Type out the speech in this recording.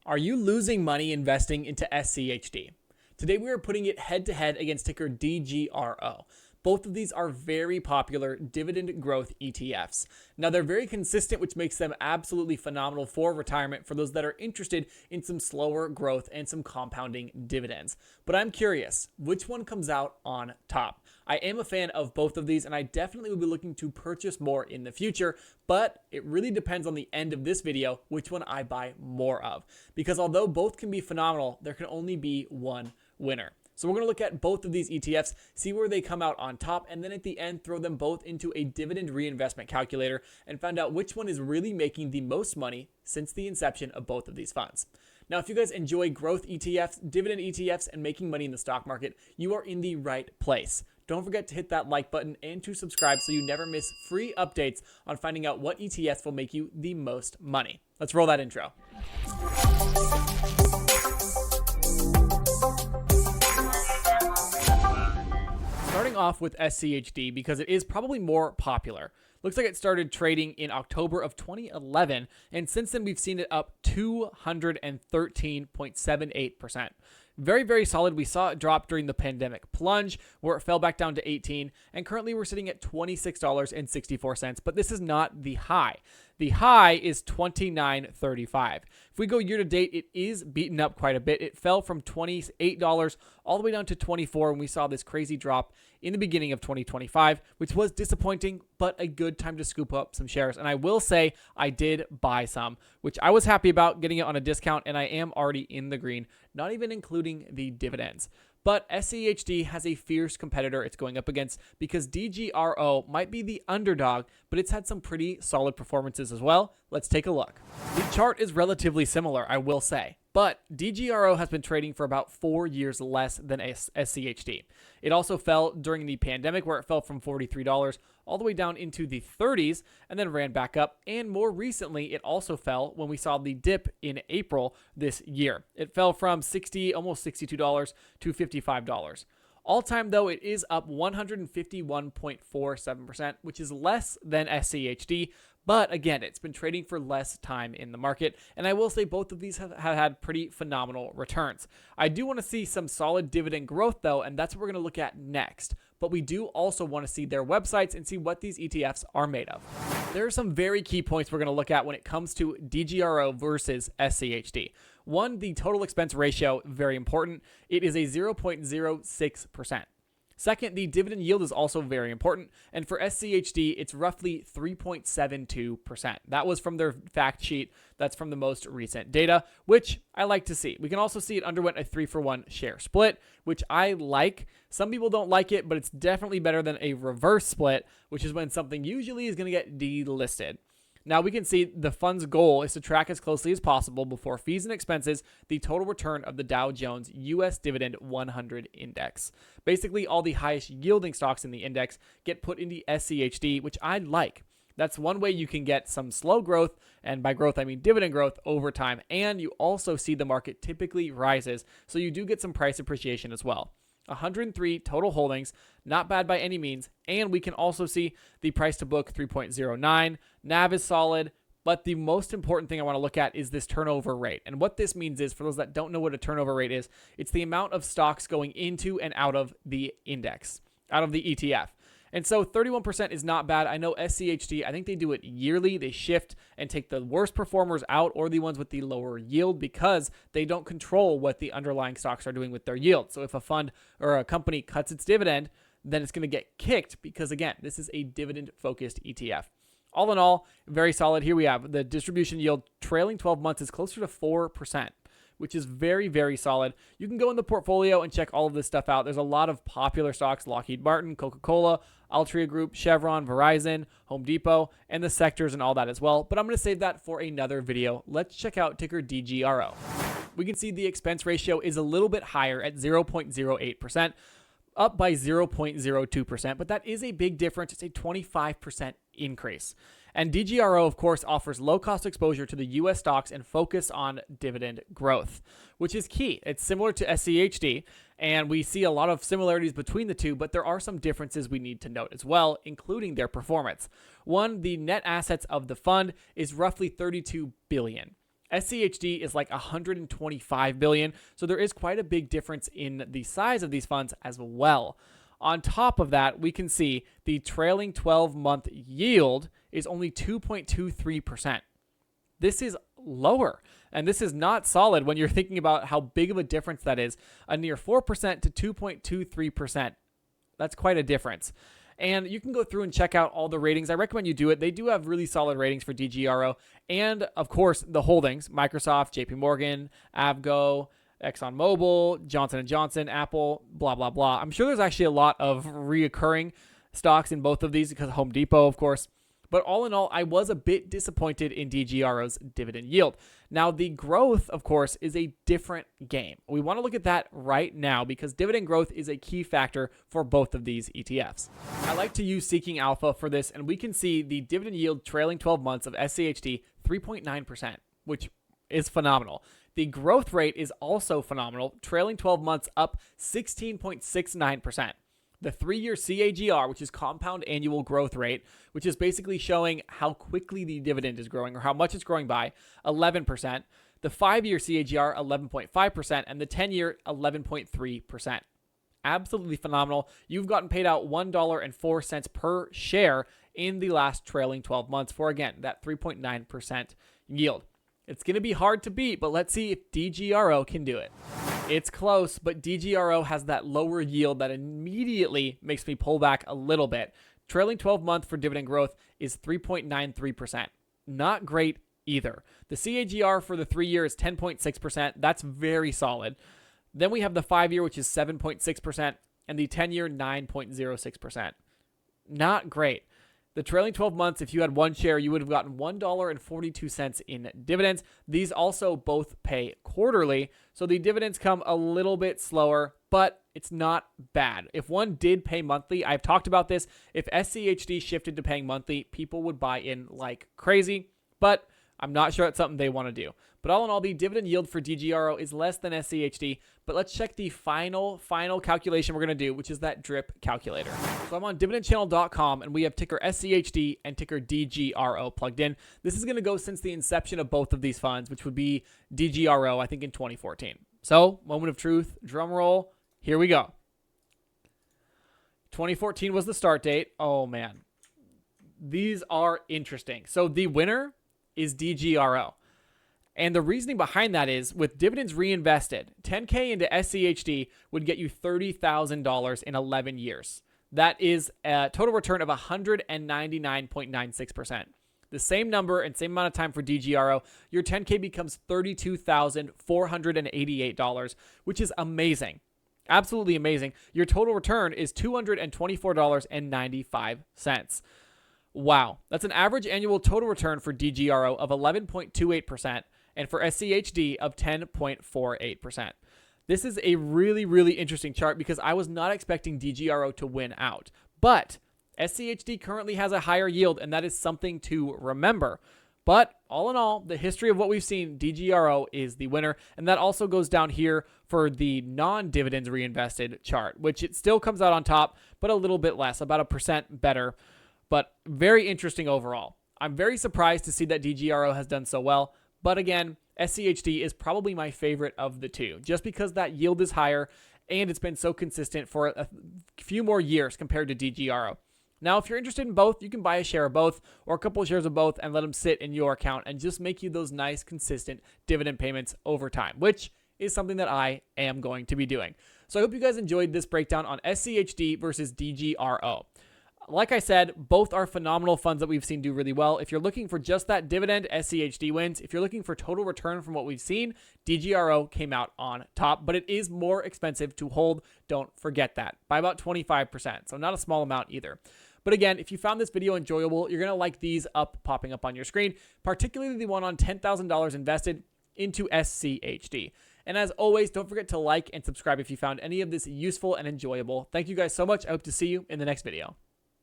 Are you losing money investing into SCHD? Today we are putting it head to head against ticker DGRO. Both of these are very popular dividend growth ETFs. Now they're very consistent, which makes them absolutely phenomenal for retirement for those that are interested in some slower growth and some compounding dividends. But I'm curious, which one comes out on top? I am a fan of both of these and I definitely will be looking to purchase more in the future, but it really depends on the end of this video which one I buy more of. Because although both can be phenomenal, there can only be one winner. So we're going to look at both of these ETFs, see where they come out on top, and then at the end throw them both into a dividend reinvestment calculator and find out which one is really making the most money since the inception of both of these funds. Now, if you guys enjoy growth ETFs, dividend ETFs, and making money in the stock market, you are in the right place. Don't forget to hit that like button and to subscribe so you never miss free updates on finding out what ETFs will make you the most money. Let's roll that intro. Starting off with SCHD because it is probably more popular. Looks like it started trading in October of 2011, and since then we've seen it up 213.78%. Very, very solid. We saw it drop during the pandemic plunge where it fell back down to 18, and currently we're sitting at $26.64, but this is not the high. The high is $29.35. If we go year to date, it is beaten up quite a bit. It fell from $28 all the way down to $24 when we saw this crazy drop in the beginning of 2025, which was disappointing, but a good time to scoop up some shares. And I will say I did buy some, which I was happy about getting it on a discount, and I am already in the green, not even including the dividends. But SCHD has a fierce competitor it's going up against because DGRO might be the underdog, but it's had some pretty solid performances as well. Let's take a look. The chart is relatively similar, I will say, but DGRO has been trading for about 4 years less than SCHD. It also fell during the pandemic where it fell from $43 all the way down into the 30s and then ran back up. And more recently, it also fell when we saw the dip in April this year. It fell from almost $62 to $55. All time, though, it is up 151.47%, which is less than SCHD. But again, it's been trading for less time in the market. And I will say both of these have had pretty phenomenal returns. I do want to see some solid dividend growth, though, and that's what we're going to look at next. But we do also want to see their websites and see what these ETFs are made of. There are some very key points we're going to look at when it comes to DGRO versus SCHD. One, the total expense ratio, very important. It is a 0.06%. Second, the dividend yield is also very important. And for SCHD, it's roughly 3.72%. That was from their fact sheet. That's from the most recent data, which I like to see. We can also see it underwent a 3-for-1 share split, which I like. Some people don't like it, but it's definitely better than a reverse split, which is when something usually is going to get delisted. Now we can see the fund's goal is to track as closely as possible before fees and expenses the total return of the Dow Jones US Dividend 100 Index. Basically, all the highest yielding stocks in the index get put into SCHD, which I like. That's one way you can get some slow growth, and by growth I mean dividend growth over time, and you also see the market typically rises, so you do get some price appreciation as well. 103 total holdings, not bad by any means, and we can also see the price to book 3.09. NAV is solid, but the most important thing I want to look at is this turnover rate. And what this means is, for those that don't know what a turnover rate is, it's the amount of stocks going into and out of the index, out of the ETF. And so 31% is not bad. I know SCHD, I think they do it yearly. They shift and take the worst performers out or the ones with the lower yield because they don't control what the underlying stocks are doing with their yield. So if a fund or a company cuts its dividend, then it's going to get kicked because, again, this is a dividend-focused ETF. All in all, very solid. Here we have the distribution yield trailing 12 months is closer to 4%. Which is very, very solid. You can go in the portfolio and check all of this stuff out. There's a lot of popular stocks: Lockheed Martin, Coca-Cola, Altria Group, Chevron, Verizon, Home Depot, and the sectors and all that as well. But I'm going to save that for another video. Let's check out ticker DGRO. We can see the expense ratio is a little bit higher at 0.08%, up by 0.02%, but that is a big difference. It's a 25% increase. And DGRO, of course, offers low-cost exposure to the U.S. stocks and focus on dividend growth, which is key. It's similar to SCHD, and we see a lot of similarities between the two, but there are some differences we need to note as well, including their performance. One, the net assets of the fund is roughly $32 billion. SCHD is like 125 billion. So there is quite a big difference in the size of these funds as well. On top of that, we can see the trailing 12-month yield is only 2.23%. This is lower, and this is not solid when you're thinking about how big of a difference that is. A near 4% to 2.23%. That's quite a difference. And you can go through and check out all the ratings. I recommend you do it. They do have really solid ratings for DGRO. And, of course, the holdings, Microsoft, JP Morgan, Avgo, ExxonMobil, Johnson & Johnson, Apple, blah, blah, blah. I'm sure there's actually a lot of reoccurring stocks in both of these because of Home Depot, of course. But all in all, I was a bit disappointed in DGRO's dividend yield. Now, the growth, of course, is a different game. We want to look at that right now because dividend growth is a key factor for both of these ETFs. I like to use Seeking Alpha for this, and we can see the dividend yield trailing 12 months of SCHD, 3.9%, which is phenomenal. The growth rate is also phenomenal, trailing 12 months up 16.69%. The 3-year CAGR, which is compound annual growth rate, which is basically showing how quickly the dividend is growing or how much it's growing by, 11%. The 5-year CAGR, 11.5%, and the 10-year, 11.3%. Absolutely phenomenal. You've gotten paid out $1.04 per share in the last trailing 12 months for, again, that 3.9% yield. It's going to be hard to beat, but let's see if DGRO can do it. It's close, but DGRO has that lower yield that immediately makes me pull back a little bit. Trailing 12 month for dividend growth is 3.93%. Not great either. The CAGR for the 3-year is 10.6%. That's very solid. Then we have the 5-year, which is 7.6%, and the 10-year, 9.06%. Not great. The trailing 12 months, if you had one share, you would have gotten $1.42 in dividends. These also both pay quarterly, so the dividends come a little bit slower, but it's not bad. If one did pay monthly, I've talked about this, if SCHD shifted to paying monthly, people would buy in like crazy, but I'm not sure it's something they want to do. But all in all, the dividend yield for DGRO is less than SCHD. But let's check the final calculation we're going to do, which is that drip calculator. So I'm on dividendchannel.com, and we have ticker SCHD and ticker DGRO plugged in. This is going to go since the inception of both of these funds, which would be DGRO, I think, in 2014. So, moment of truth, drum roll, here we go. 2014 was the start date. Oh, man. These are interesting. So the winner is DGRO. And the reasoning behind that is with dividends reinvested, 10K into SCHD would get you $30,000 in 11 years. That is a total return of 199.96%. The same number and same amount of time for DGRO, your 10K becomes $32,488, which is amazing. Absolutely amazing. Your total return is $224.95. Wow. That's an average annual total return for DGRO of 11.28%. And for SCHD of 10.48%. This is a really, really interesting chart because I was not expecting DGRO to win out. But SCHD currently has a higher yield, and that is something to remember. But all in all, the history of what we've seen, DGRO is the winner. And that also goes down here for the non-dividends reinvested chart, which it still comes out on top, but a little bit less, about 1% better. But very interesting overall. I'm very surprised to see that DGRO has done so well. But again, SCHD is probably my favorite of the two, just because that yield is higher and it's been so consistent for a few more years compared to DGRO. Now, if you're interested in both, you can buy a share of both or a couple of shares of both and let them sit in your account and just make you those nice, consistent dividend payments over time, which is something that I am going to be doing. So I hope you guys enjoyed this breakdown on SCHD versus DGRO. Like I said, both are phenomenal funds that we've seen do really well. If you're looking for just that dividend, SCHD wins. If you're looking for total return from what we've seen, DGRO came out on top, but it is more expensive to hold. Don't forget that, by about 25%. So not a small amount either. But again, if you found this video enjoyable, you're going to like these popping up on your screen, particularly the one on $10,000 invested into SCHD. And as always, don't forget to like and subscribe if you found any of this useful and enjoyable. Thank you guys so much. I hope to see you in the next video.